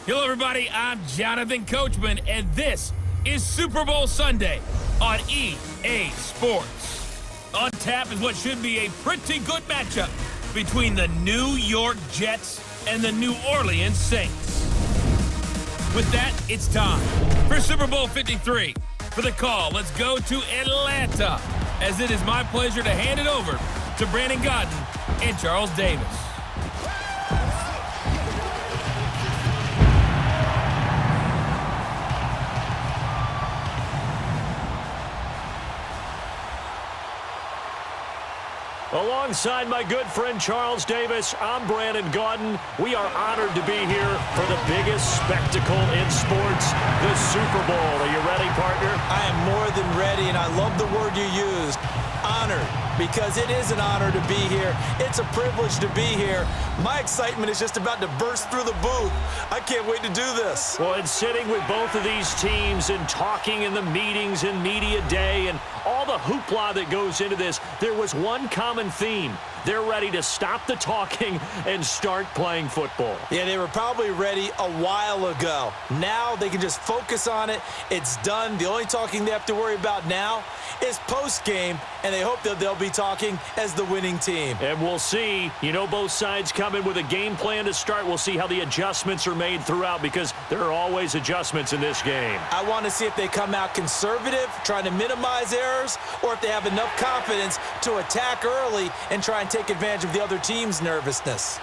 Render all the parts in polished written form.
Hello, everybody. I'm Jonathan Coachman, and this is Super Bowl Sunday on EA Sports. On tap is what should be a pretty good matchup between the New York Jets and the New Orleans Saints. With that, it's time for Super Bowl 53. For the call, let's go to Atlanta, as it is my pleasure to hand it over to Brandon Godden and Charles Davis. Alongside my good friend Charles Davis, I'm Brandon Godden. We are honored to be here for the biggest spectacle in sports, the Super Bowl. Are you ready, partner? I am more than ready, and I love the word you used, honored, because it is an honor to be here. It's a privilege to be here. My excitement is just about to burst through the booth. I can't wait to do this. Well, and sitting with both of these teams and talking in the meetings and media day and all the hoopla that goes into this, there was one common theme. They're ready to stop the talking and start playing football. Yeah, they were probably ready a while ago. Now they can just focus on it. It's done. The only talking they have to worry about now is post-game, and they hope that they'll be talking as the winning team. And we'll see. You know, both sides come in with a game plan to start. We'll see how the adjustments are made throughout, because there are always adjustments in this game. I want to see if they come out conservative, trying to minimize errors, or if they have enough confidence to attack early and try and take advantage of the other team's nervousness.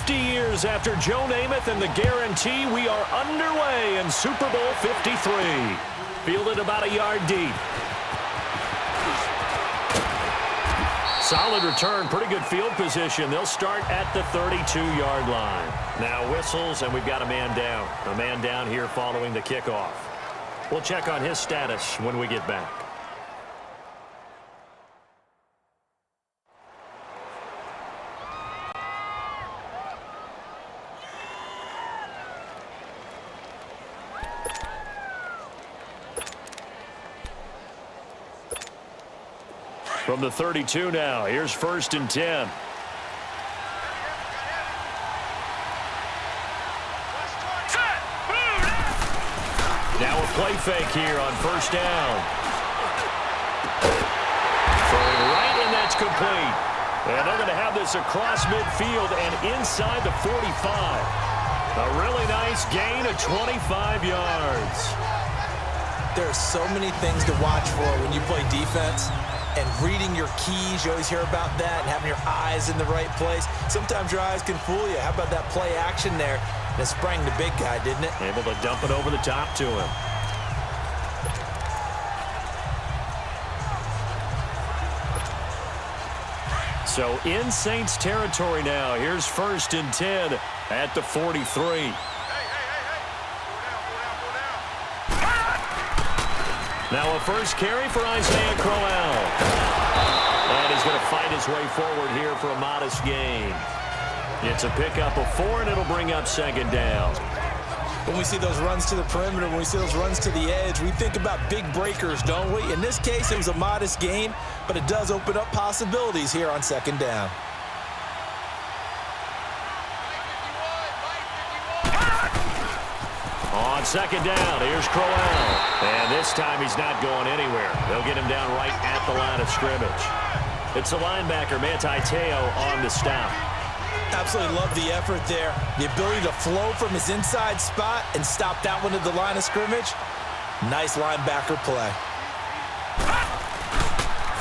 Years after Joe Namath and the guarantee, we are underway in Super Bowl 53. Fielded about a yard deep. Solid return, pretty good field position. They'll start at the 32-yard line. Now whistles, and we've got a man down. A man down here following the kickoff. We'll check on his status when we get back. From the 32 now, here's 1st and 10. Now a play fake here on 1st down. Throwing right, and that's complete. And they're going to have this across midfield and inside the 45. A really nice gain of 25 yards. There are so many things to watch for when you play defense. And reading your keys, you always hear about that, and having your eyes in the right place. Sometimes your eyes can fool you. How about that play action there? And it sprang the big guy, didn't it? Able to dump it over the top to him. So in Saints territory now. Here's 1st and 10 at the 43. Now a first carry for Isaiah Crowell. And he's going to fight his way forward here for a modest gain. It's a pickup of 4, and it'll bring up 2nd down. When we see those runs to the perimeter, when we see those runs to the edge, we think about big breakers, don't we? In this case, it was a modest gain, but it does open up possibilities here on 2nd down. On 2nd down, here's Crowell. And this time he's not going anywhere. They'll get him down right at the line of scrimmage. It's the linebacker, Manti Te'o, on the stop. Absolutely love the effort there. The ability to flow from his inside spot and stop that one at the line of scrimmage. Nice linebacker play.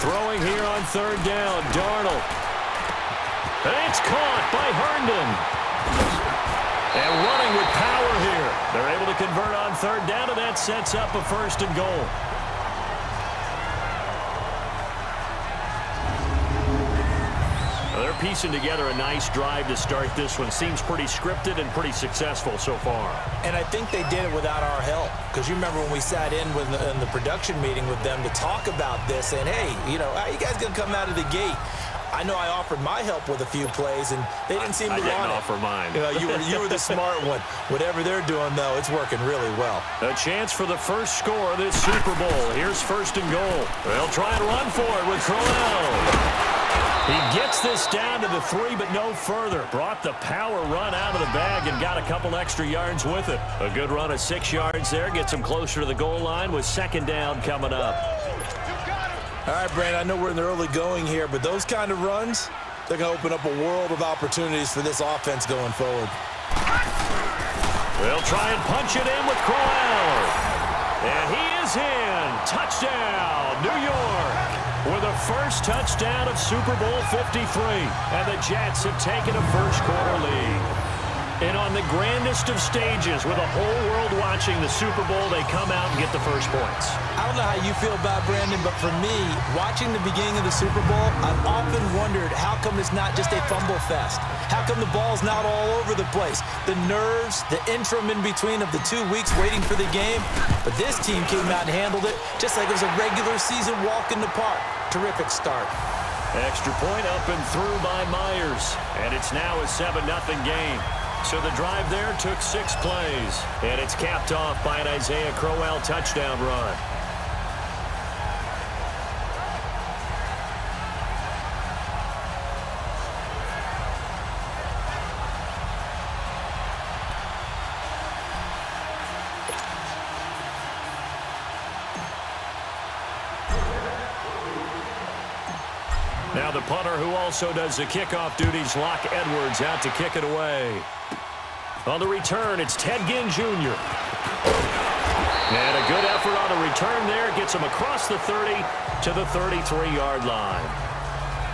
Throwing here on 3rd down, Darnold. And it's caught by Herndon. And running with power here. They're able to convert on third down, and that sets up a 1st and goal. They're piecing together a nice drive to start this one. Seems pretty scripted and pretty successful so far. And I think they did it without our help. Because you remember when we sat in the production meeting with them to talk about this, and hey, you know, how you guys going to come out of the gate? I know I offered my help with a few plays, and they didn't seem to want it. I didn't offer mine. You were the smart one. Whatever they're doing, though, it's working really well. A chance for the first score of this Super Bowl. Here's 1st and goal. They'll try and run for it with Crowell. He gets this down to the 3, but no further. Brought the power run out of the bag and got a couple extra yards with it. A good run of 6 yards there. Gets him closer to the goal line with 2nd down coming up. All right, Brandon, I know we're in the early going here, but those kind of runs, they're going to open up a world of opportunities for this offense going forward. They'll try and punch it in with Crowell. And he is in. Touchdown, New York. With a first touchdown of Super Bowl 53. And the Jets have taken a first-quarter lead. And on the grandest of stages, with the whole world watching the Super Bowl, they come out and get the first points. I don't know how you feel about Brandon, but for me, watching the beginning of the Super Bowl, I've often wondered how come it's not just a fumble fest? How come the ball's not all over the place? The nerves, the interim in between of the 2 weeks waiting for the game. But this team came out and handled it just like it was a regular season walk in the park. Terrific start. Extra point up and through by Myers. And it's now a 7-0 game. So the drive there took 6 plays. And it's capped off by an Isaiah Crowell touchdown run. Now the punter who also does the kickoff duties, Locke Edwards, out to kick it away. On the return, it's Ted Ginn Jr. And a good effort on the return there. Gets him across the 30 to the 33-yard line.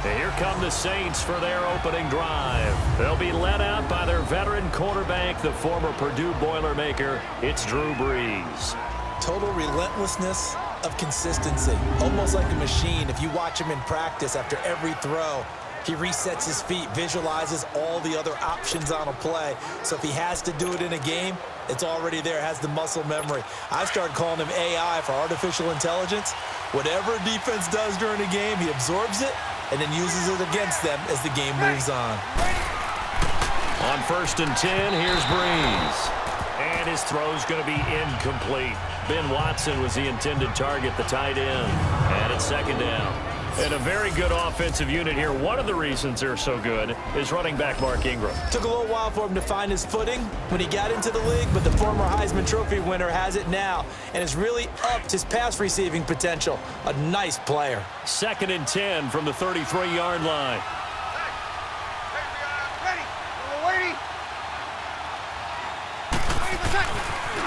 And here come the Saints for their opening drive. They'll be led out by their veteran quarterback, the former Purdue Boilermaker. It's Drew Brees. Total relentlessness of consistency. Almost like a machine. If you watch him in practice after every throw, he resets his feet, visualizes all the other options on a play. So if he has to do it in a game, it's already there, has the muscle memory. I've started calling him AI for artificial intelligence. Whatever a defense does during a game, he absorbs it and then uses it against them as the game moves on. On 1st and 10, here's Brees. And his throw's going to be incomplete. Ben Watson was the intended target, the tight end. And it's 2nd down. And a very good offensive unit here. One of the reasons they're so good is running back Mark Ingram. Took a little while for him to find his footing when he got into the league, but the former Heisman Trophy winner has it now and has really upped his pass receiving potential. A nice player. 2nd and 10 from the 33-yard line.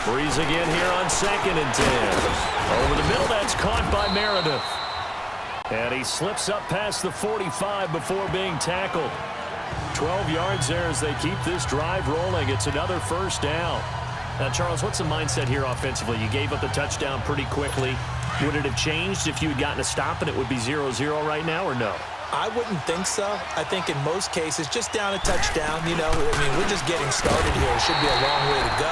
Brees again here on 2nd and 10. Over the middle, that's caught by Meredith. And he slips up past the 45 before being tackled. 12 yards there as they keep this drive rolling. It's another first down. Now, Charles, what's the mindset here offensively? You gave up the touchdown pretty quickly. Would it have changed if you had gotten a stop and it would be 0-0 right now, or no? I wouldn't think so. I think in most cases, just down a touchdown, you know, I mean, we're just getting started here. It should be a long way to go.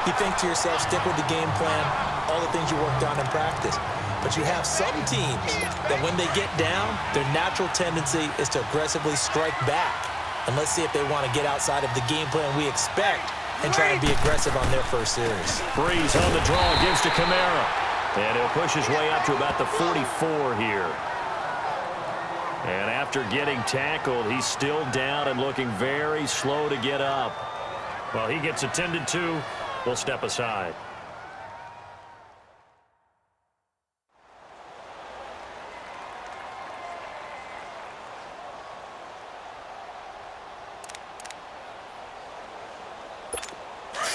You think to yourself, stick with the game plan, all the things you worked on in practice. But you have some teams that when they get down, their natural tendency is to aggressively strike back. And let's see if they want to get outside of the game plan we expect and try and be aggressive on their first series. Brees on the draw, gives to Kamara. And he'll push his way up to about the 44 here. And after getting tackled, he's still down and looking very slow to get up. Well, he gets attended to. We'll step aside.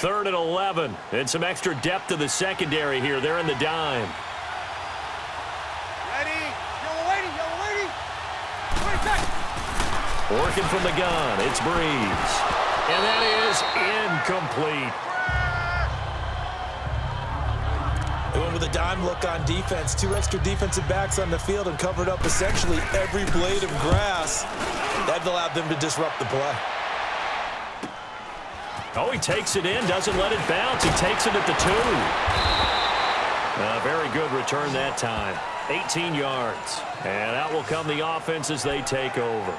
Third and 11, and some extra depth to the secondary here. They're in the dime. Ready, yellow lady. 20 seconds. Working from the gun, it's Brees. And that is incomplete. They went with a dime look on defense. 2 extra defensive backs on the field and covered up essentially every blade of grass. That allowed them to disrupt the play. Oh, he takes it in, doesn't let it bounce. He takes it at the 2. Very good return that time. 18 yards. And out will come the offense as they take over.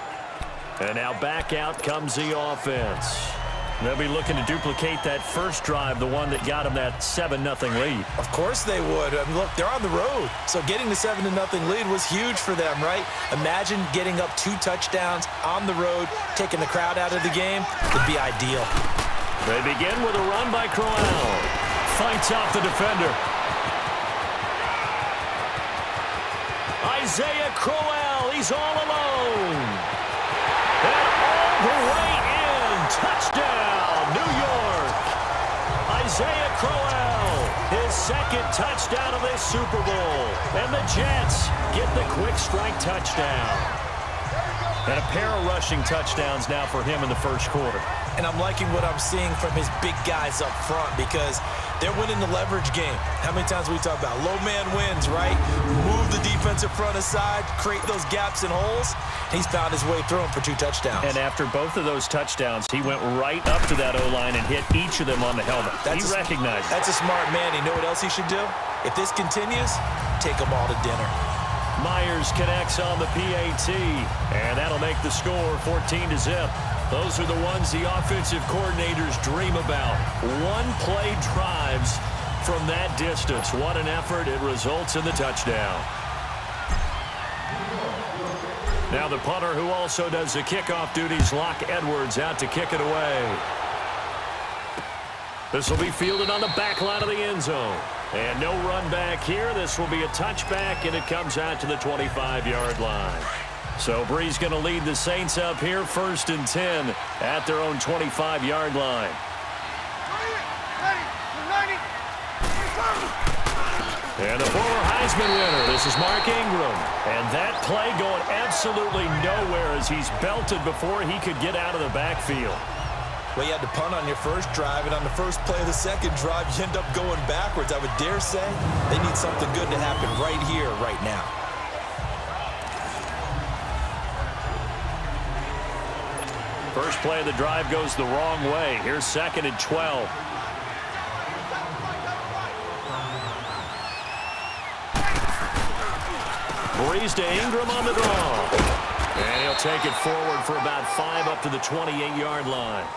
And now back out comes the offense. They'll be looking to duplicate that first drive, the one that got them that 7-0 lead. Of course they would. I mean, look, they're on the road. So getting the 7-0 lead was huge for them, right? Imagine getting up 2 touchdowns on the road, taking the crowd out of the game. Would be ideal. They begin with a run by Crowell. Fights off the defender. Isaiah Crowell, he's all alone. And all the way in. Touchdown, New York. Isaiah Crowell, his 2nd touchdown of this Super Bowl. And the Jets get the quick strike touchdown. And a pair of rushing touchdowns now for him in the first quarter. And I'm liking what I'm seeing from his big guys up front because they're winning the leverage game. How many times we talk about low man wins, right? Move the defensive front aside, create those gaps and holes. He's found his way through them for 2 touchdowns. And after both of those touchdowns, he went right up to that O-line and hit each of them on the helmet. He recognized it. That's a smart man. You know what else he should do? If this continues, take them all to dinner. Myers connects on the PAT, and that'll make the score 14-0. Those are the ones the offensive coordinators dream about. One-play drives from that distance. What an effort. It results in the touchdown. Now the punter who also does the kickoff duties, Locke Edwards, out to kick it away. This will be fielded on the back line of the end zone. And no run back here. This will be a touchback, and it comes out to the 25-yard line. So Brees going to lead the Saints up here, 1st and 10 at their own 25-yard line. And the former Heisman winner, this is Mark Ingram. And that play going absolutely nowhere as he's belted before he could get out of the backfield. Well, you had to punt on your first drive, and on the first play of the second drive, you end up going backwards. I would dare say they need something good to happen right here, right now. First play of the drive goes the wrong way. Here's 2nd and 12. Brees to Ingram on the draw. And he'll take it forward for about 5 up to the 28-yard line.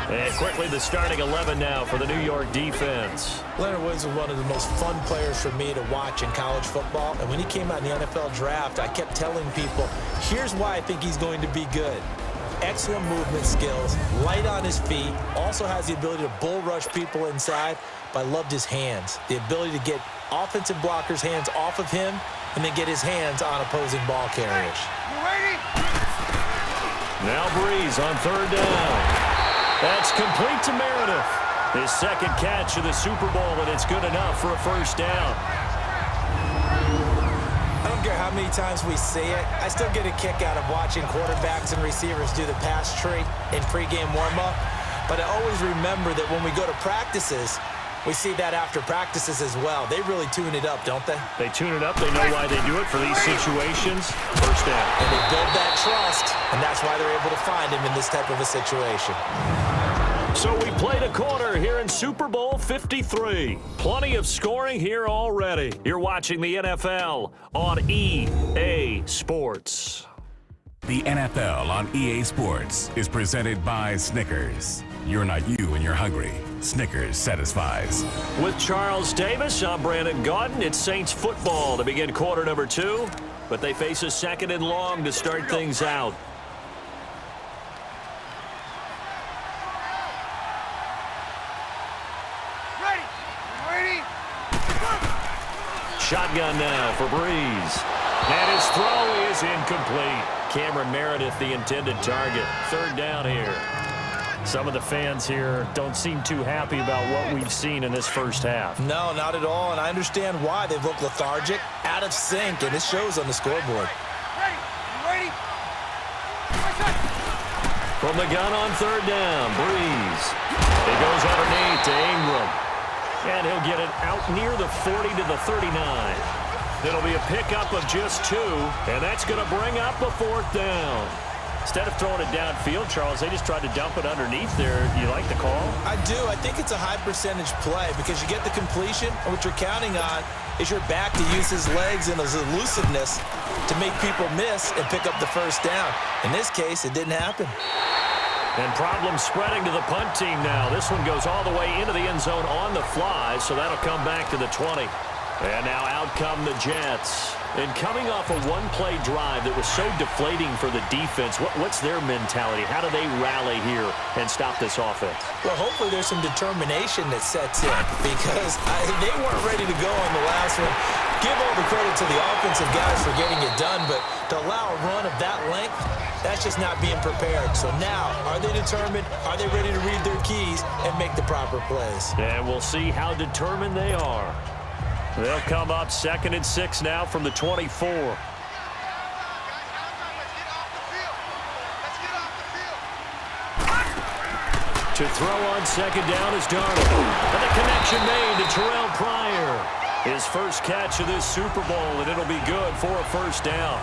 And quickly the starting 11 now for the New York defense. Leonard Williams was one of the most fun players for me to watch in college football. And when he came out in the NFL draft, I kept telling people, here's why I think he's going to be good. Excellent movement skills, light on his feet, also has the ability to bull rush people inside, but I loved his hands. The ability to get offensive blockers' hands off of him and then get his hands on opposing ball carriers. Now Brees on 3rd down. That's complete to Meredith. His 2nd catch of the Super Bowl, and it's good enough for a 1st down. I don't care how many times we see it. I still get a kick out of watching quarterbacks and receivers do the pass tree in pregame warm-up. But I always remember that when we go to practices, we see that after practices as well. They really tune it up, don't they? They tune it up. They know why they do it for these situations. 1st down. And they build that trust, and that's why they're able to find him in this type of a situation. So we played a quarter here in Super Bowl 53. Plenty of scoring here already. You're watching the NFL on EA Sports. The NFL on EA Sports is presented by Snickers. You're not you when you're hungry. Snickers satisfies. With Charles Davis, I'm Brandon Gaudin. It's Saints football to begin quarter number 2, but they face a 2nd and long to start things out. Shotgun now for Brees. And his throw is incomplete. Cameron Meredith, the intended target. 3rd down here. Some of the fans here don't seem too happy about what we've seen in this first half. No, not at all, and I understand why. They've looked lethargic, out of sync, and it shows on the scoreboard. From the gun on third down, Breeze. It goes underneath to Ingram. And he'll get it out near the 40 to the 39. It'll be a pickup of just 2, and that's going to bring up a 4th down. Instead of throwing it downfield, Charles, they just tried to dump it underneath there. You like the call? I do. I think it's a high percentage play because you get the completion, and what you're counting on is your back to use his legs and his elusiveness to make people miss and pick up the first down. In this case, it didn't happen. And problems spreading to the punt team now. This one goes all the way into the end zone on the fly, so that'll come back to the 20. And now out come the Jets. And coming off a one-play drive that was so deflating for the defense, what's their mentality? How do they rally here and stop this offense? Well, hopefully there's some determination that sets in because they weren't ready to go on the last one. Give all the credit to the offensive guys for getting it done, but to allow a run of that length, that's just not being prepared. So now, are they determined? Are they ready to read their keys and make the proper plays? And we'll see how determined they are. They'll come up 2nd and 6 now from the 24. To throw on second down is Darnold. And the connection made to Terrell Pryor. His first catch of this Super Bowl, and it'll be good for a first down.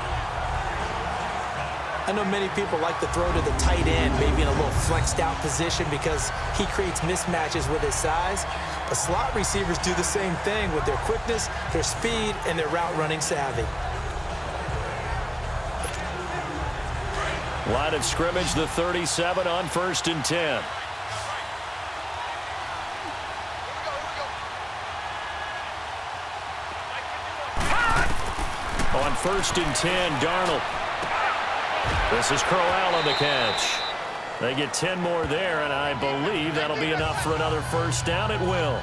I know many people like to throw to the tight end, maybe in a little flexed out position because he creates mismatches with his size. But slot receivers do the same thing with their quickness, their speed, and their route running savvy. Line of scrimmage, the 37 on 1st and 10. On 1st and 10, Darnold. This is Crowell on the catch. They get 10 more there, and I believe that'll be enough for another first down. It will.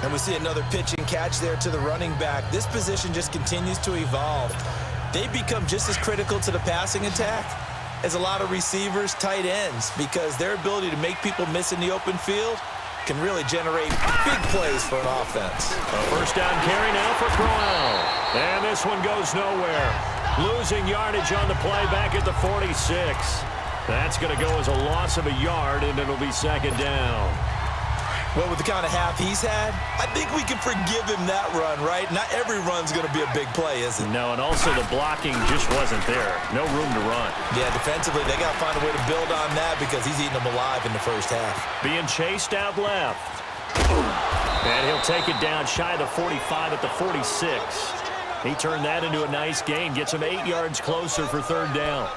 And we see another pitch and catch there to the running back. This position just continues to evolve. They become just as critical to the passing attack as a lot of receivers, tight ends, because their ability to make people miss in the open field can really generate big plays for an offense. A first down carry now for Crowell. And this one goes nowhere. Losing yardage on the play back at the 46. That's going to go as a loss of a yard, and it'll be second down. Well, with the kind of half he's had, I think we can forgive him that run, right? Not every run's going to be a big play, is it? No, and also the blocking just wasn't there. No room to run. Yeah, defensively, they got to find a way to build on that because he's eating them alive in the first half. Being chased out left. And he'll take it down shy of the 45 at the 46. He turned that into a nice gain, gets him 8 yards closer for third down.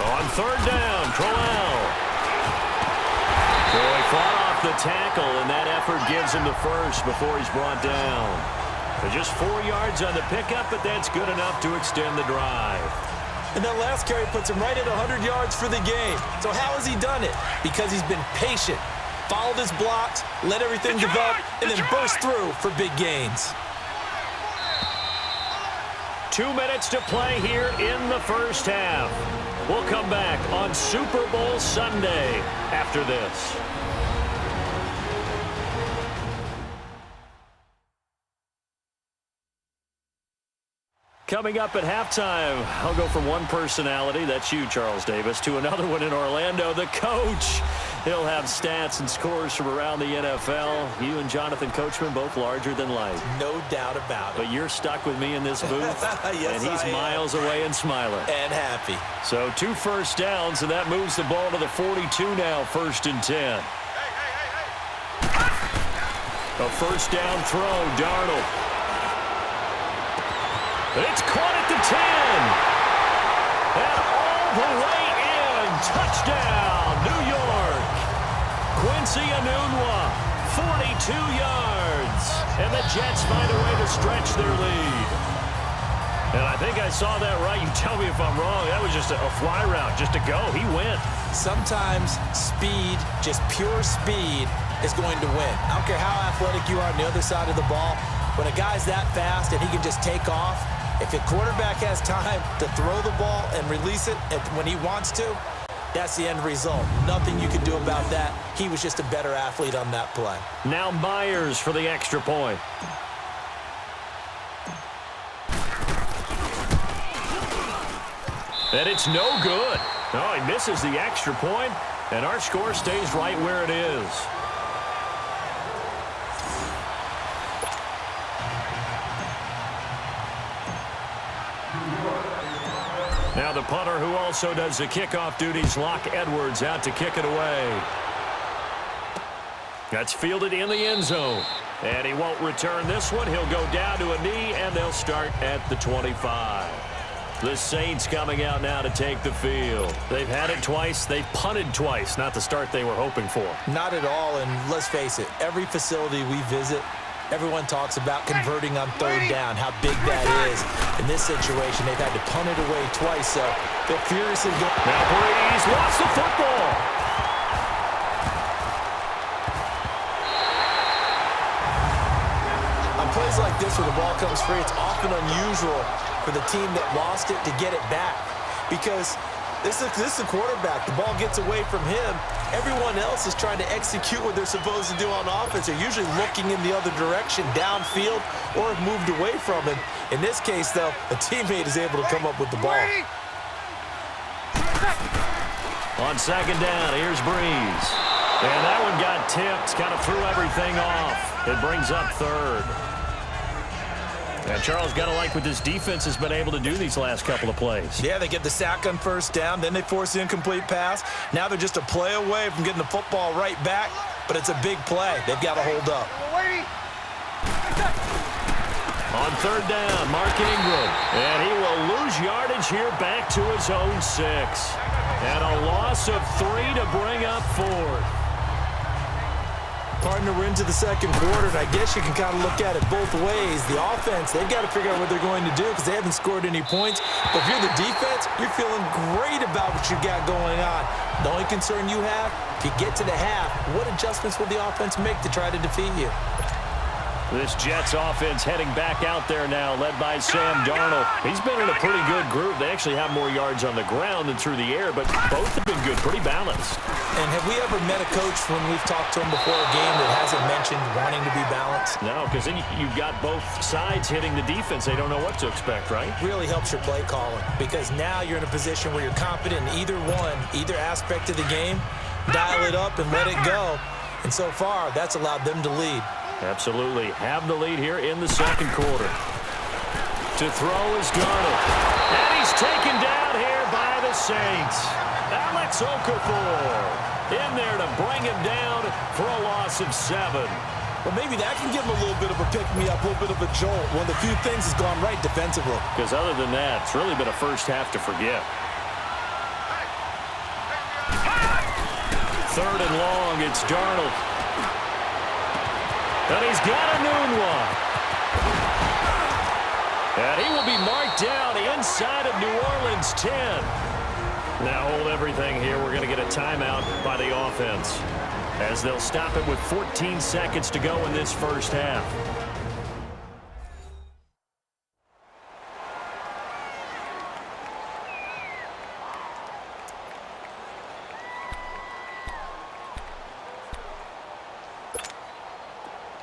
On third down, Crowell. So he fought off the tackle, and that effort gives him the first before he's brought down. Just 4 yards on the pickup, but that's good enough to extend the drive. And that last carry puts him right at 100 yards for the game. So how has he done it? Because he's been patient, followed his blocks, let everything develop, and then burst through for big gains. 2 minutes to play here in the first half. We'll come back on Super Bowl Sunday after this. Coming up at halftime, I'll go from one personality, that's you, Charles Davis, to another one in Orlando, the coach. He'll have stats and scores from around the NFL. You and Jonathan Coachman, both larger than life. No doubt about it. But you're stuck with me in this booth, yes, and he's miles away and smiling. And happy. So 2 first downs, and that moves the ball to the 42 now, 1st and 10. A first down throw, Darnold. It's caught at the 10. And all the way in. Touchdown, New York. Quincy Enunwa, 42 yards. And the Jets find a way to stretch their lead. And I think I saw that right. You tell me if I'm wrong. That was just a fly route, just to go. He went. Sometimes speed, just pure speed, is going to win. I don't care how athletic you are on the other side of the ball. When a guy's that fast and he can just take off, if a quarterback has time to throw the ball and release it when he wants to, That's the end result. Nothing you can do about that. He was just a better athlete on that play. Now Myers for the extra point. And it's no good. Oh, he misses the extra point, and our score stays right where it is. Now the punter who also does the kickoff duties, Locke Edwards, out to kick it away. That's fielded in the end zone. And he won't return this one. He'll go down to a knee, and they'll start at the 25. The Saints coming out now to take the field. They've had it twice. They've punted twice. Not the start they were hoping for. Not at all, and let's face it, every facility we visit, everyone talks about converting on third down, how big that is. In this situation, they've had to punt it away twice, so they're furiously going. Now Breeze lost the football. On plays like this where the ball comes free, it's often unusual for the team that lost it to get it back, because this is a quarterback. The ball gets away from him. Everyone else is trying to execute what they're supposed to do on offense. They're usually looking in the other direction, downfield, or have moved away from him. In this case, though, a teammate is able to come up with the ball. On second down, here's Breeze. And that one got tipped, kind of threw everything off. It brings up third. And Charles, got to like what this defense has been able to do these last couple of plays. Yeah, they get the sack on first down, then they force the incomplete pass. Now they're just a play away from getting the football right back, but it's a big play. They've got to hold up. On third down, Mark Ingram. And he will lose yardage here back to his own 6. And a loss of 3 to bring up fourth. Partner, we're into the second quarter, and I guess you can kind of look at it both ways. The offense, they've got to figure out what they're going to do because they haven't scored any points. But if you're the defense, you're feeling great about what you got going on. The only concern you have, if you get to the half, what adjustments will the offense make to try to defeat you? This Jets offense heading back out there now, led by Sam Darnold. He's been in a pretty good group. They actually have more yards on the ground than through the air, but both have been good, pretty balanced. And have we ever met a coach when we've talked to him before a game that hasn't mentioned wanting to be balanced? No, because then you've got both sides hitting the defense. They don't know what to expect, right? Really helps your play calling, because now you're in a position where you're confident in either one, either aspect of the game, dial it up and let it go. And so far, that's allowed them to lead. Absolutely. Have the lead here in the second quarter. To throw is Darnold. And he's taken down here by the Saints. Alex Okafor in there to bring him down for a loss of 7. Well, maybe that can give him a little bit of a pick-me-up, a little bit of a jolt. One of the few things has gone right defensively. Because other than that, it's really been a first half to forget. Third and long, it's Darnold. And he's got a noon one. And he will be marked down inside of New Orleans 10. Now hold everything here. We're going to get a timeout by the offense, as they'll stop it with 14 seconds to go in this first half.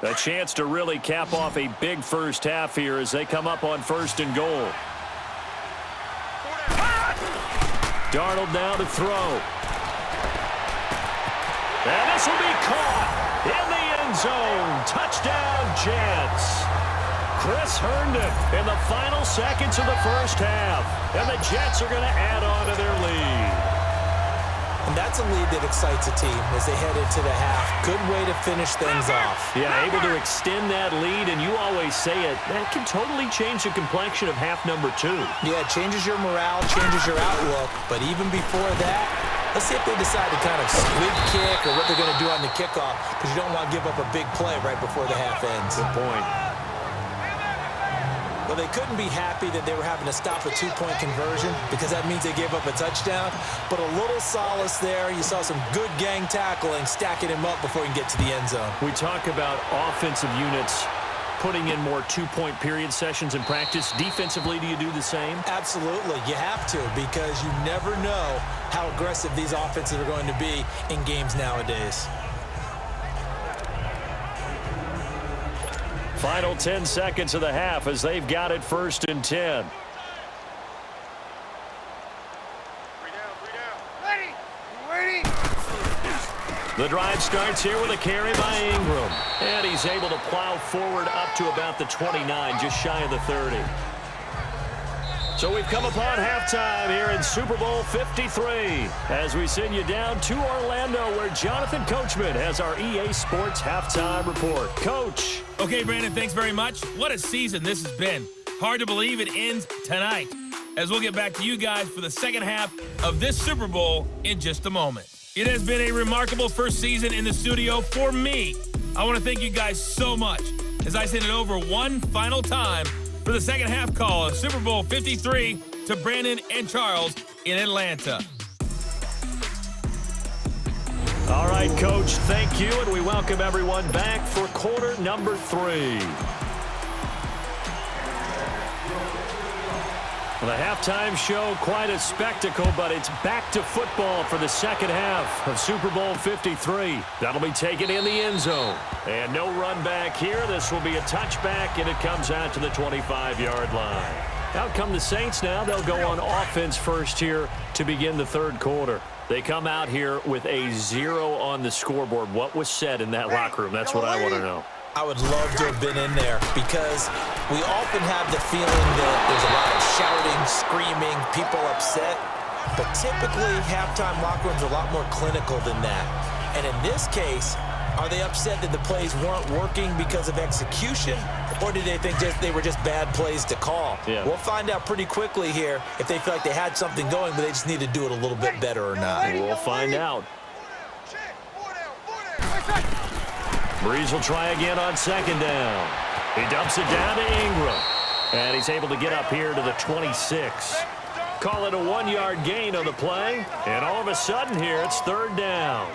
A chance to really cap off a big first half here as they come up on first and goal. Darnold now to throw. And this will be caught in the end zone. Touchdown, Jets. Chris Herndon in the final seconds of the first half. And the Jets are going to add on to their lead. And that's a lead that excites a team as they head into the half. Good way to finish things off. Yeah, able to extend that lead, and you always say it, that can totally change the complexion of half number 2. Yeah, it changes your morale, changes your outlook. But even before that, let's see if they decide to kind of squib kick or what they're going to do on the kickoff, because you don't want to give up a big play right before the half ends. Good point. Well, they couldn't be happy that they were having to stop a two-point conversion because that means they gave up a touchdown. But a little solace there. You saw some good gang tackling, stacking him up before he can get to the end zone. We talk about offensive units putting in more two-point period sessions in practice. Defensively, do you do the same? Absolutely. You have to, because you never know how aggressive these offenses are going to be in games nowadays. Final 10 seconds of the half as they've got it 1st and 10. The drive starts here with a carry by Ingram. And he's able to plow forward up to about the 29, just shy of the 30. So we've come upon halftime here in Super Bowl 53 as we send you down to Orlando where Jonathan Coachman has our EA Sports halftime report. Coach. Okay, Brandon, thanks very much. What a season this has been. Hard to believe it ends tonight, as we'll get back to you guys for the second half of this Super Bowl in just a moment. It has been a remarkable first season in the studio for me. I want to thank you guys so much as I send it over one final time for the second half call of Super Bowl 53 to Brandon and Charles in Atlanta. All right, Coach, thank you, and we welcome everyone back for quarter number 3. The halftime show, quite a spectacle, but it's back to football for the second half of Super Bowl 53. That'll be taken in the end zone. And no run back here. This will be a touchback, and it comes out to the 25-yard line. Out come the Saints now. They'll go on offense first here to begin the third quarter. They come out here with a 0 on the scoreboard. What was said in that locker room? That's what I want to know. I would love to have been in there because we often have the feeling that there's a lot of shouting, screaming, people upset. But typically, halftime locker rooms are a lot more clinical than that. And in this case, are they upset that the plays weren't working because of execution? Or did they think they were just bad plays to call? Yeah. We'll find out pretty quickly here if they feel like they had something going, but they just need to do it a little bit better or not. We'll find out. Breeze will try again on second down. He dumps it down to Ingram. And he's able to get up here to the 26. Call it a 1-yard gain on the play. And all of a sudden here, it's third down.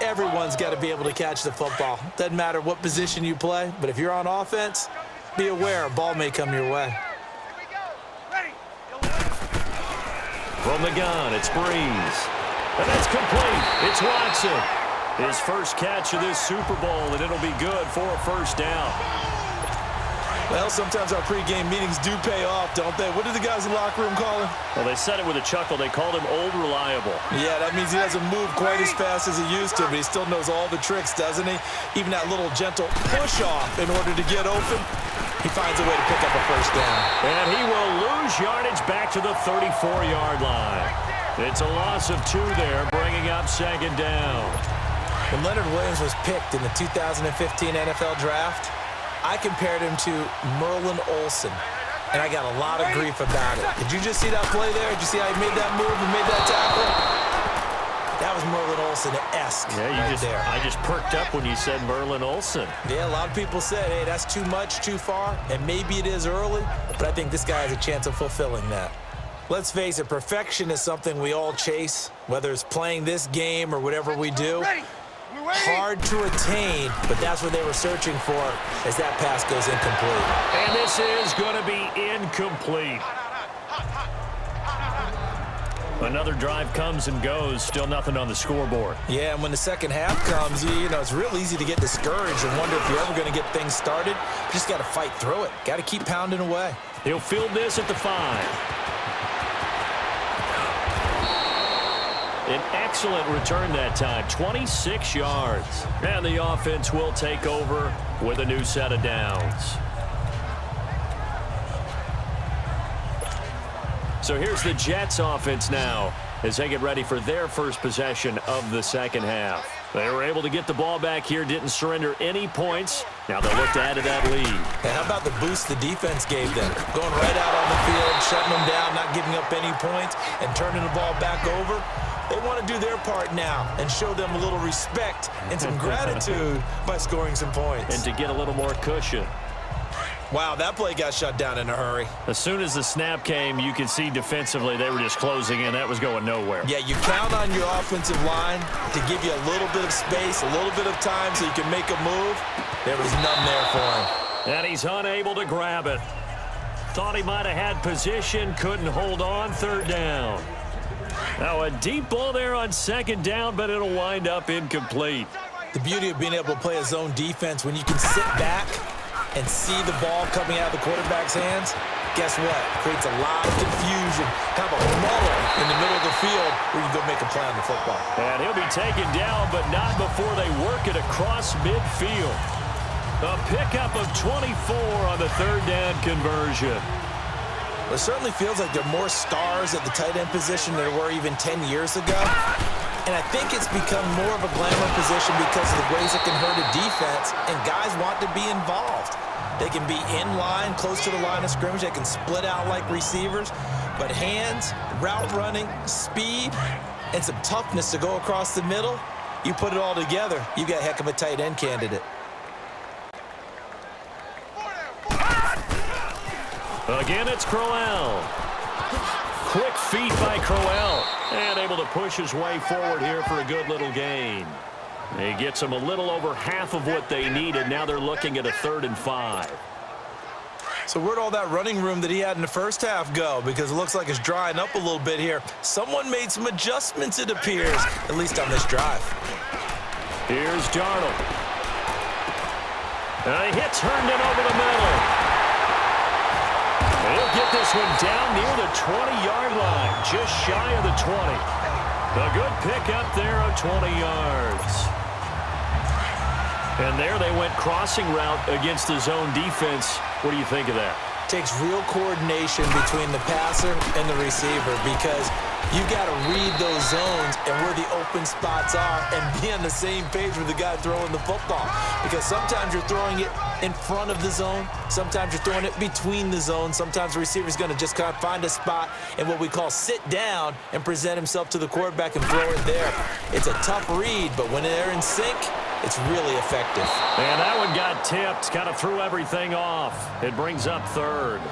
Everyone's got to be able to catch the football. Doesn't matter what position you play, but if you're on offense, be aware a ball may come your way. From the gun, it's Breeze. And that's complete. It's Watson. His first catch of this Super Bowl, and it'll be good for a first down. Well, sometimes our pregame meetings do pay off, don't they? What did the guys in the locker room call him? Well, they said it with a chuckle. They called him Old Reliable. Yeah, that means he doesn't move quite as fast as he used to, but he still knows all the tricks, doesn't he? Even that little gentle push-off in order to get open, he finds a way to pick up a first down. And he will lose yardage back to the 34-yard line. It's a loss of 2 there, bringing up second down. When Leonard Williams was picked in the 2015 NFL Draft, I compared him to Merlin Olsen, and I got a lot of grief about it. Did you just see that play there? Did you see how he made that move and made that tackle? That was Merlin Olsen-esque I just perked up when you said Merlin Olsen. Yeah, a lot of people said, hey, that's too much, too far, and maybe it is early, but I think this guy has a chance of fulfilling that. Let's face it, perfection is something we all chase, whether it's playing this game or whatever we do. Hard to attain, but that's what they were searching for as that pass goes incomplete. And this is going to be incomplete. Another drive comes and goes, still nothing on the scoreboard. Yeah, and when the second half comes, you know, it's real easy to get discouraged and wonder if you're ever going to get things started. You just got to fight through it. Got to keep pounding away. He'll field this at the 5. An excellent return that time, 26 yards. And the offense will take over with a new set of downs. So here's the Jets offense now as they get ready for their first possession of the second half. They were able to get the ball back here, didn't surrender any points. Now they'll look to add to that lead. And how about the boost the defense gave them? Going right out on the field, shutting them down, not giving up any points, and turning the ball back over. They want to do their part now and show them a little respect and some gratitude by scoring some points. And to get a little more cushion. Wow, that play got shut down in a hurry. As soon as the snap came, you could see defensively they were just closing in. That was going nowhere. Yeah, you count on your offensive line to give you a little bit of space, a little bit of time so you can make a move. There was none there for him. And he's unable to grab it. Thought he might have had position, couldn't hold on, third down. Now a deep ball there on second down, but it'll wind up incomplete. The beauty of being able to play a zone defense when you can sit back and see the ball coming out of the quarterback's hands, guess what? Creates a lot of confusion, kind of a muddle in the middle of the field where you can go make a play on the football. And he'll be taken down, but not before they work it across midfield. A pickup of 24 on the third down conversion. It certainly feels like there are more stars at the tight end position than there were even 10 years ago. And I think it's become more of a glamour position because of the ways it can hurt a defense, and guys want to be involved. They can be in line, close to the line of scrimmage. They can split out like receivers. But hands, route running, speed, and some toughness to go across the middle, you put it all together, you got a heck of a tight end candidate. Again, it's Crowell. Quick feet by Crowell. And able to push his way forward here for a good little gain. He gets them a little over half of what they needed. Now they're looking at a 3rd and 5. So where'd all that running room that he had in the first half go? Because it looks like it's drying up a little bit here. Someone made some adjustments, it appears, at least on this drive. Here's Darnold. And he hits Herndon over the middle. He'll get this one down near the 20-yard line, just shy of the 20. A good pickup there of 20 yards. And there they went crossing route against the zone defense. What do you think of that? Takes real coordination between the passer and the receiver because you've got to read those zones and where the open spots are and be on the same page with the guy throwing the football. Because sometimes you're throwing it in front of the zone. Sometimes you're throwing it between the zones. Sometimes the receiver's going to just kind of find a spot and what we call sit down and present himself to the quarterback and throw it there. It's a tough read, but when they're in sync, it's really effective. And that one got tipped, kind of threw everything off. It brings up 3rd.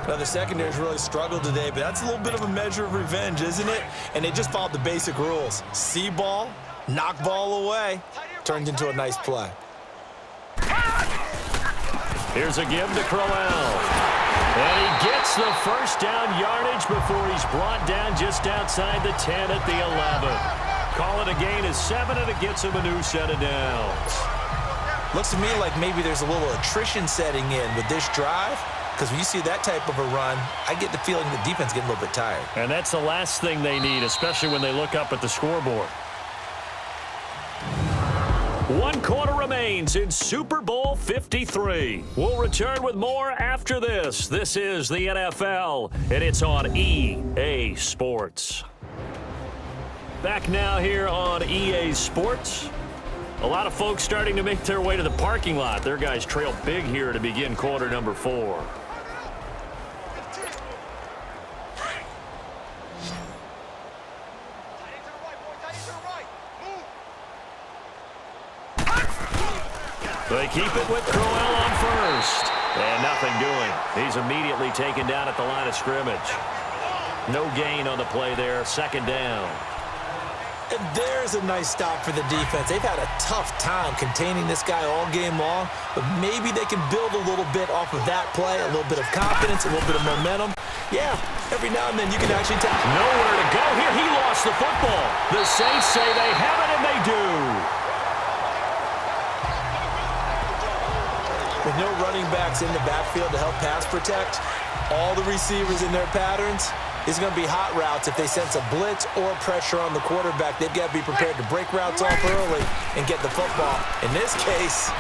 Now, the secondary's really struggled today, but that's a little bit of a measure of revenge, isn't it? And they just followed the basic rules. See ball, knock ball away, turned into a nice play. Here's a give to Crowell. And he gets the first down yardage before he's brought down just outside the 10 at the 11. Call it a gain of 7, and it gets him a new set of downs. Looks to me like maybe there's a little attrition setting in with this drive, because when you see that type of a run, I get the feeling the defense getting a little bit tired. And that's the last thing they need, especially when they look up at the scoreboard. 1 quarter remains in Super Bowl 53. We'll return with more after this. This is the NFL, and it's on EA Sports. Back now here on EA Sports. A lot of folks starting to make their way to the parking lot. Their guys trail big here to begin quarter number 4. They keep it with Crowell on first. And nothing doing. He's immediately taken down at the line of scrimmage. No gain on the play there. 2nd down. And there's a nice stop for the defense. They've had a tough time containing this guy all game long, but maybe they can build a little bit off of that play, a little bit of confidence, a little bit of momentum. Yeah, every now and then you can actually tell. Nowhere to go here. He lost the football. The Saints say they have it, and they do. With no running backs in the backfield to help pass protect, all the receivers in their patterns, it's going to be hot routes if they sense a blitz or pressure on the quarterback. They've got to be prepared to break routes off early and get the football. In this case,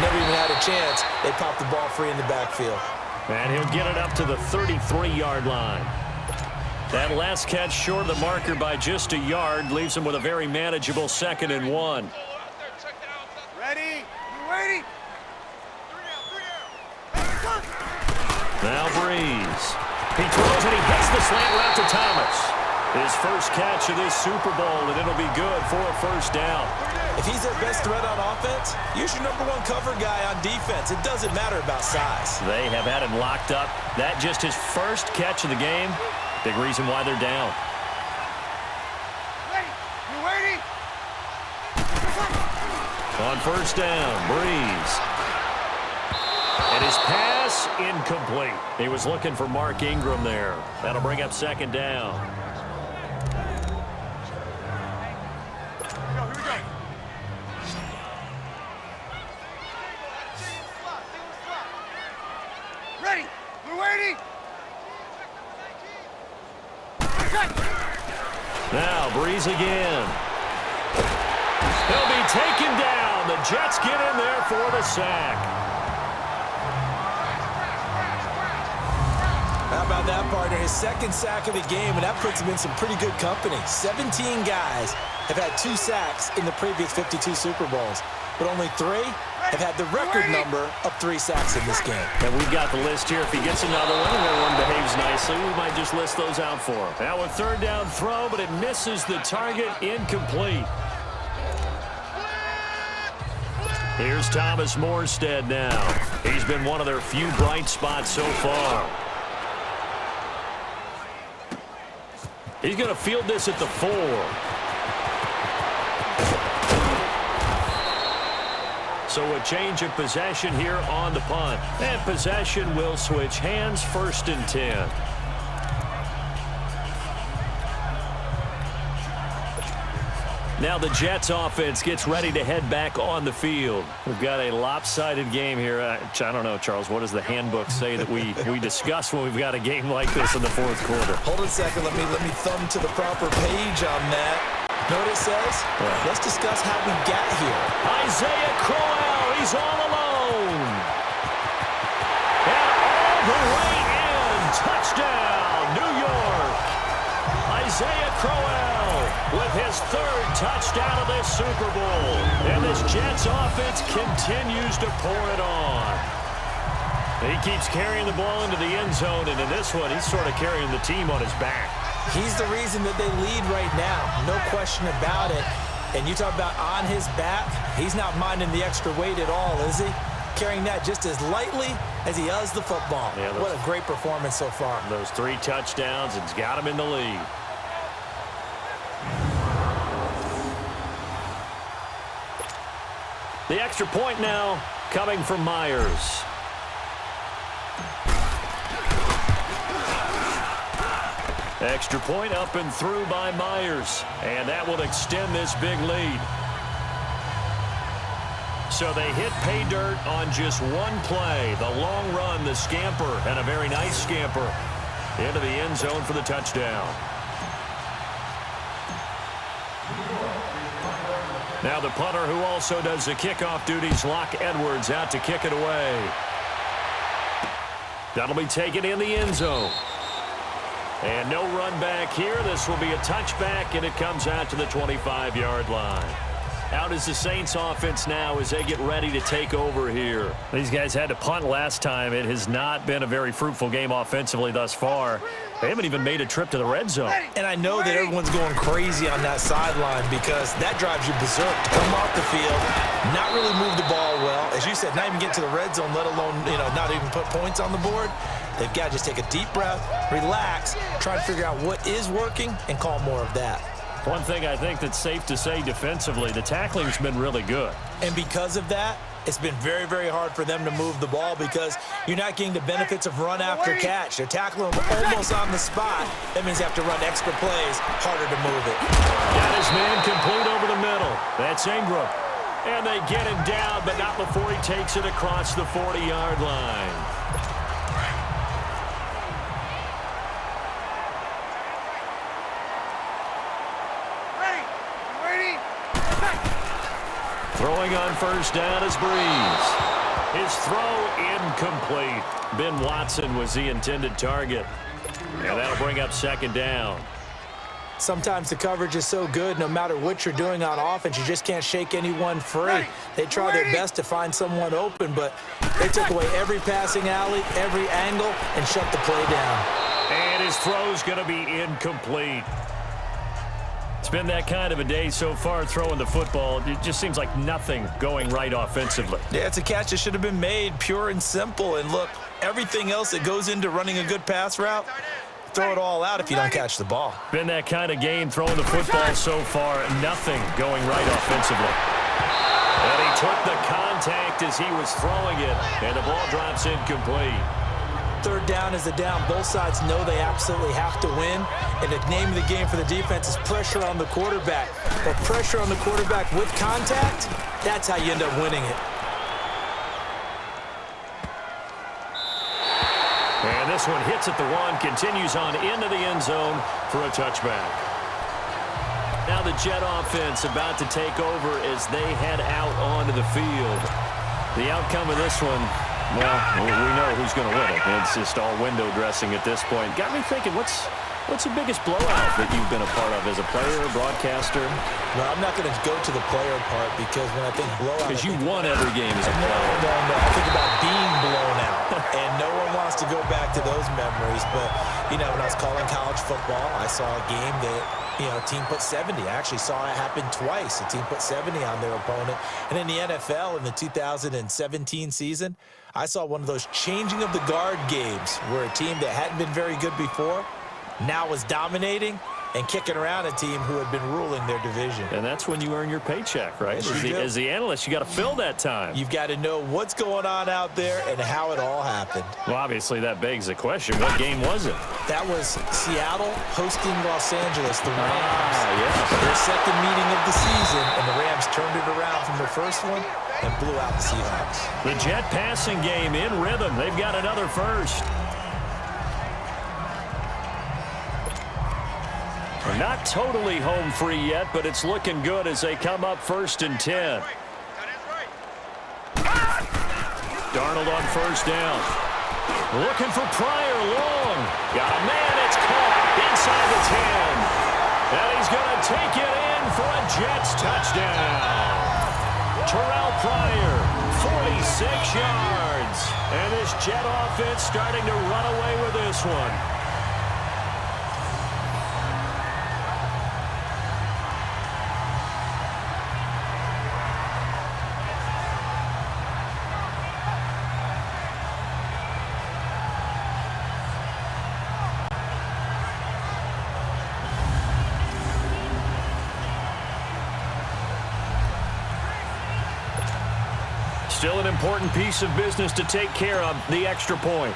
never even had a chance. They popped the ball free in the backfield. And he'll get it up to the 33-yard line. That last catch short of the marker by just a yard leaves him with a very manageable 2nd and 1. Ready? You ready? Now Breeze. He throws and he hits the slant route to Thomas. His first catch of this Super Bowl, and it'll be good for a 1st down. If he's their best threat on offense, use your #1 cover guy on defense. It doesn't matter about size. They have had him locked up. That just his first catch of the game. Big reason why they're down. Ready? You ready? On 1st down, Breeze. And his pass incomplete. He was looking for Mark Ingram there. That'll bring up second down. Here we go. Ready. We're waiting. Now, Breeze again. He'll be taken down. The Jets get in there for the sack. How about that, partner? His second sack of the game, and that puts him in some pretty good company. 17 guys have had 2 sacks in the previous 52 Super Bowls, but only 3 have had the record number of 3 sacks in this game. And we've got the list here. If he gets another one and everyone behaves nicely, we might just list those out for him. Now a third down throw, but it misses the target. Incomplete. Here's Thomas Morstead now. He's been one of their few bright spots so far. He's going to field this at the 4. So a change of possession here on the punt. And possession will switch hands, 1st and 10. Now the Jets offense gets ready to head back on the field. We've got a lopsided game here. I don't know, Charles, what does the handbook say that we discuss when we've got a game like this in the 4th quarter? Hold on a second. Let me thumb to the proper page on that. Know what it says? Yeah. Let's discuss how we got here. Isaiah Crowell, he's all alone. And all the way in. Touchdown, New York. Isaiah Crowell with his 3rd touchdown of this Super Bowl. And this Jets offense continues to pour it on. He keeps carrying the ball into the end zone, and in this one, he's sort of carrying the team on his back. He's the reason that they lead right now. No question about it. And you talk about on his back, he's not minding the extra weight at all, is he? Carrying that just as lightly as he does the football. Yeah, what a great performance so far. Those 3 touchdowns, it's got him in the lead. The extra point now coming from Myers. Extra point up and through by Myers. And that will extend this big lead. So they hit pay dirt on just one play. The long run, the scamper, and a very nice scamper into the end zone for the touchdown. Now the punter who also does the kickoff duties, Locke Edwards, out to kick it away. That'll be taken in the end zone. And no run back here. This will be a touchback, and it comes out to the 25-yard line. Out is the Saints offense now as they get ready to take over here. These guys had to punt last time. It has not been a very fruitful game offensively thus far. They haven't even made a trip to the red zone. And I know that everyone's going crazy on that sideline because that drives you berserk to come off the field, not really move the ball well. As you said, not even get to the red zone, let alone, not even put points on the board. They've got to just take a deep breath, relax, try to figure out what is working, and call more of that. One thing I think that's safe to say defensively, the tackling's been really good. And because of that, it's been very, very hard for them to move the ball because you're not getting the benefits of run after catch. They're tackling them almost on the spot. That means they have to run extra plays, harder to move it. Got his man complete over the middle. That's Ingram. And they get him down, but not before he takes it across the 40-yard line. Throwing on first down is Breeze. His throw incomplete. Ben Watson was the intended target. And that'll bring up second down. Sometimes the coverage is so good, no matter what you're doing on offense, you just can't shake anyone free. They try their best to find someone open, but they took away every passing alley, every angle, and shut the play down. And his throw's going to be incomplete. It's been that kind of a day so far throwing the football. It just seems like nothing going right offensively. Yeah, it's a catch that should have been made, pure and simple. And look, everything else that goes into running a good pass route, throw it all out if you don't catch the ball. Been that kind of game throwing the football so far. Nothing going right offensively. And he took the contact as he was throwing it, and the ball drops incomplete. Third down is the down. Both sides know they absolutely have to win, and the name of the game for the defense is pressure on the quarterback. But pressure on the quarterback with contact, that's how you end up winning it. And this one hits at the 1, continues on into the end zone for a touchback. Now the Jet offense about to take over as they head out onto the field. The outcome of this one, well, we know who's going to win it. It's just all window dressing at this point. Got me thinking, what's the biggest blowout that you've been a part of as a player, broadcaster? No, I'm not going to go to the player part because when I think blowout... Because you won every game as a player. No. I think about being blown out. And no one wants to go back to those memories. But, you know, when I was calling college football, I saw a game that, you know, a team put 70. I actually saw it happen twice. A team put 70 on their opponent. And in the NFL in the 2017 season, I saw one of those changing of the guard games where a team that hadn't been very good before now was dominating and kicking around a team who had been ruling their division. And that's when you earn your paycheck, right? Yes, As the analyst, you got to fill that time. You've got to know what's going on out there and how it all happened. Well, obviously, that begs the question, what game was it? That was Seattle hosting Los Angeles, the Rams. Yes. Their second meeting of the season, and the Rams turned it around from the first one and blew out the Seahawks. The Jet passing game in rhythm. They've got another first. Not totally home free yet, but it's looking good as they come up 1st and 10. Darnold on first down. Looking for Pryor long. Got a man, it's caught inside the 10. And he's going to take it in for a Jets touchdown. Terrell Pryor, 46 yards. And this Jet offense starting to run away with this one. Still an important piece of business to take care of, the extra point.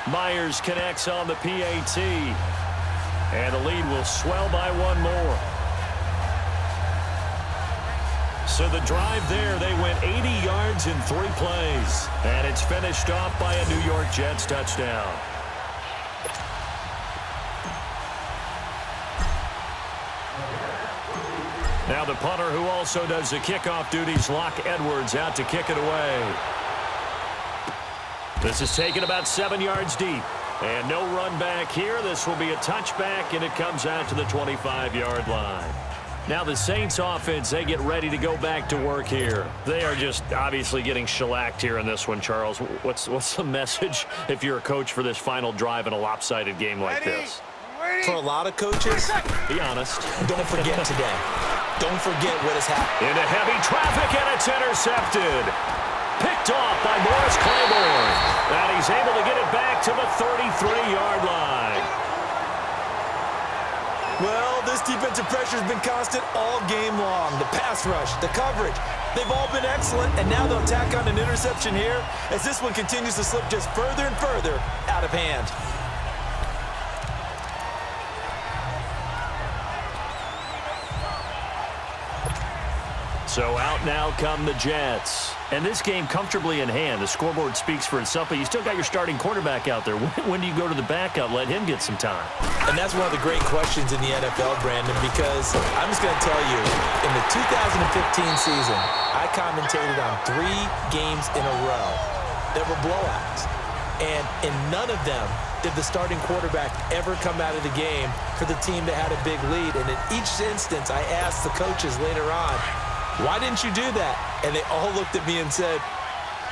Myers connects on the PAT. And the lead will swell by one more. So the drive there, they went 80 yards in 3 plays. And it's finished off by a New York Jets touchdown. Now the punter who also does the kickoff duties, Locke Edwards, out to kick it away. This is taken about 7 yards deep. And no run back here. This will be a touchback, and it comes out to the 25-yard line. Now the Saints offense, they get ready to go back to work here. They are just obviously getting shellacked here in this one, Charles. What's the message if you're a coach for this final drive in a lopsided game like this? For a lot of coaches, be honest. Don't forget today. Don't forget what has happened. Into heavy traffic, and it's intercepted. Picked off by Morris Claiborne. And he's able to get it back to the 33-yard line. Well, this defensive pressure has been constant all game long. The pass rush, the coverage, they've all been excellent, and now they'll tack on an interception here as this one continues to slip just further and further out of hand. So out now come the Jets. And this game comfortably in hand. The scoreboard speaks for itself, but you still got your starting quarterback out there. When do you go to the backup, let him get some time? And that's one of the great questions in the NFL, Brandon, because I'm just going to tell you, in the 2015 season, I commentated on 3 games in a row that were blowouts. And in none of them did the starting quarterback ever come out of the game for the team that had a big lead. And in each instance, I asked the coaches later on, why didn't you do that? And they all looked at me and said,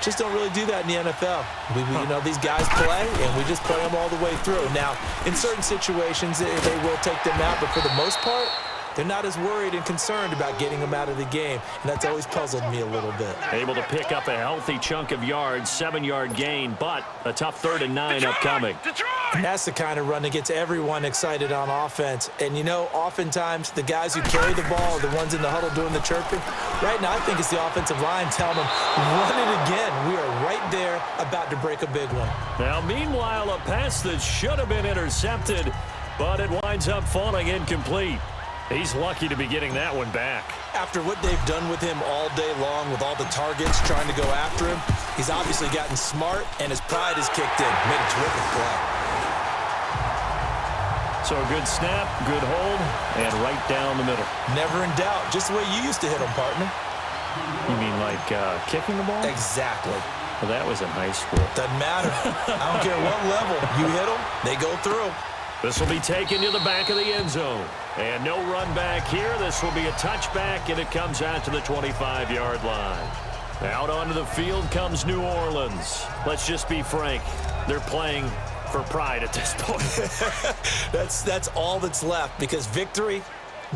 just don't really do that in the NFL. You know, these guys play, and we just play them all the way through. Now, in certain situations, they will take them out, but for the most part, they're not as worried and concerned about getting them out of the game, and that's always puzzled me a little bit. Able to pick up a healthy chunk of yards, 7-yard gain, but a tough 3rd and 9 upcoming. Detroit! And that's the kind of run that gets everyone excited on offense. And, you know, oftentimes the guys who carry the ball are the ones in the huddle doing the chirping. Right now, I think it's the offensive line telling them, run it again. We are right there about to break a big one. Now, meanwhile, a pass that should have been intercepted, but it winds up falling incomplete. He's lucky to be getting that one back. After what they've done with him all day long with all the targets trying to go after him, he's obviously gotten smart, and his pride has kicked in. Made a terrific play. So a good snap, good hold, and right down the middle. Never in doubt. Just the way you used to hit him, partner. You mean like kicking the ball? Exactly. Well, that was in high school. Doesn't matter. I don't care what level. You hit them, they go through. This will be taken to the back of the end zone. And no run back here. This will be a touchback, and it comes out to the 25-yard line. Out onto the field comes New Orleans. Let's just be frank. They're playing for pride at this point. That's all that's left, because victory,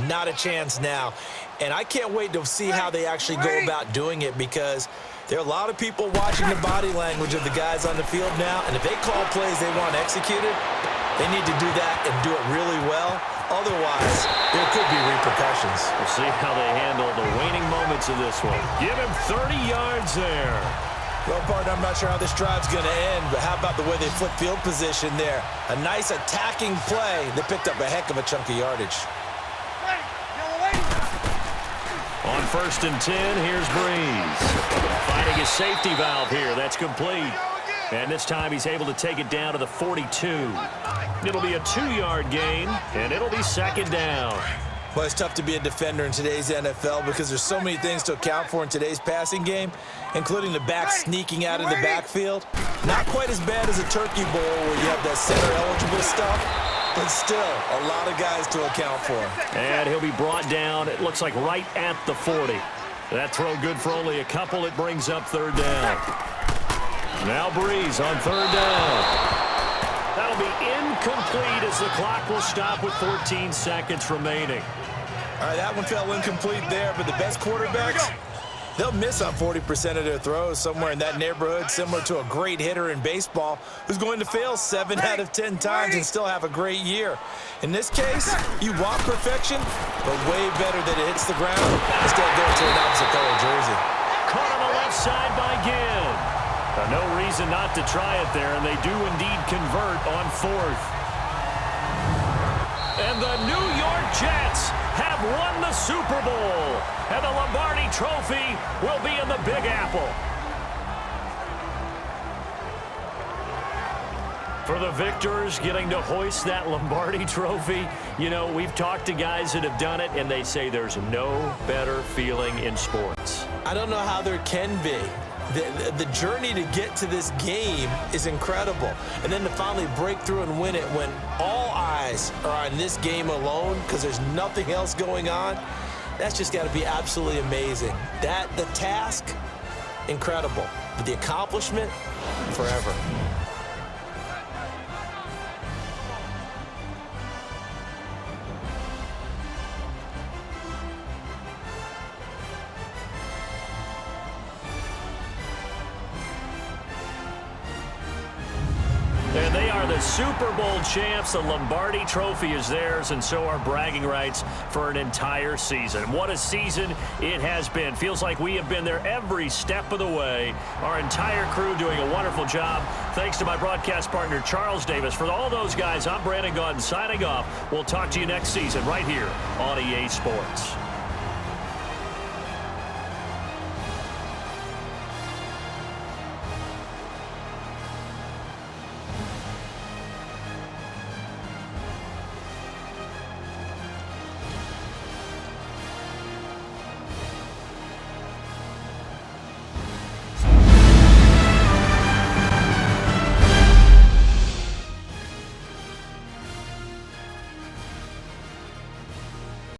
not a chance now. And I can't wait to see how they actually go about doing it, because there are a lot of people watching the body language of the guys on the field now, and if they call plays they want executed, they need to do that and do it really well. Otherwise, there could be repercussions. We'll see how they handle the waning moments of this one. Give him 30 yards there. Well, partner, I'm not sure how this drive's going to end, but how about the way they flip field position there? A nice attacking play that picked up a heck of a chunk of yardage. On 1st and 10, here's Breeze. Finding his safety valve here. That's complete. And this time he's able to take it down to the 42. It'll be a 2-yard gain, and it'll be 2nd down. Well, it's tough to be a defender in today's NFL because there's so many things to account for in today's passing game, including the back sneaking out of the backfield. Not quite as bad as a Turkey Bowl where you have that center-eligible stuff, but still a lot of guys to account for. And he'll be brought down, it looks like right at the 40. That throw good for only a couple. It brings up 3rd down. Now Breeze on 3rd down. That'll be incomplete as the clock will stop with 14 seconds remaining. All right, that one fell incomplete there, but the best quarterbacks, they'll miss on 40% of their throws, somewhere in that neighborhood, similar to a great hitter in baseball who's going to fail 7 out of 10 times and still have a great year. In this case, you want perfection, but way better that it hits the ground instead of going to an opposite color jersey. Caught on the left side by Ginn. No reason not to try it there, and they do indeed convert on 4th. And the New York Jets have won the Super Bowl, and the Lombardi Trophy will be in the Big Apple. For the victors getting to hoist that Lombardi Trophy, you know, we've talked to guys that have done it, and they say there's no better feeling in sports. I don't know how there can be. The journey to get to this game is incredible. And then to finally break through and win it when all eyes are on this game alone because there's nothing else going on, that's just got to be absolutely amazing. The task, incredible. But the accomplishment, forever. And they are the Super Bowl champs. The Lombardi Trophy is theirs, and so are bragging rights for an entire season. What a season it has been. Feels like we have been there every step of the way. Our entire crew doing a wonderful job. Thanks to my broadcast partner, Charles Davis. For all those guys, I'm Brandon Gaudin signing off. We'll talk to you next season right here on EA Sports.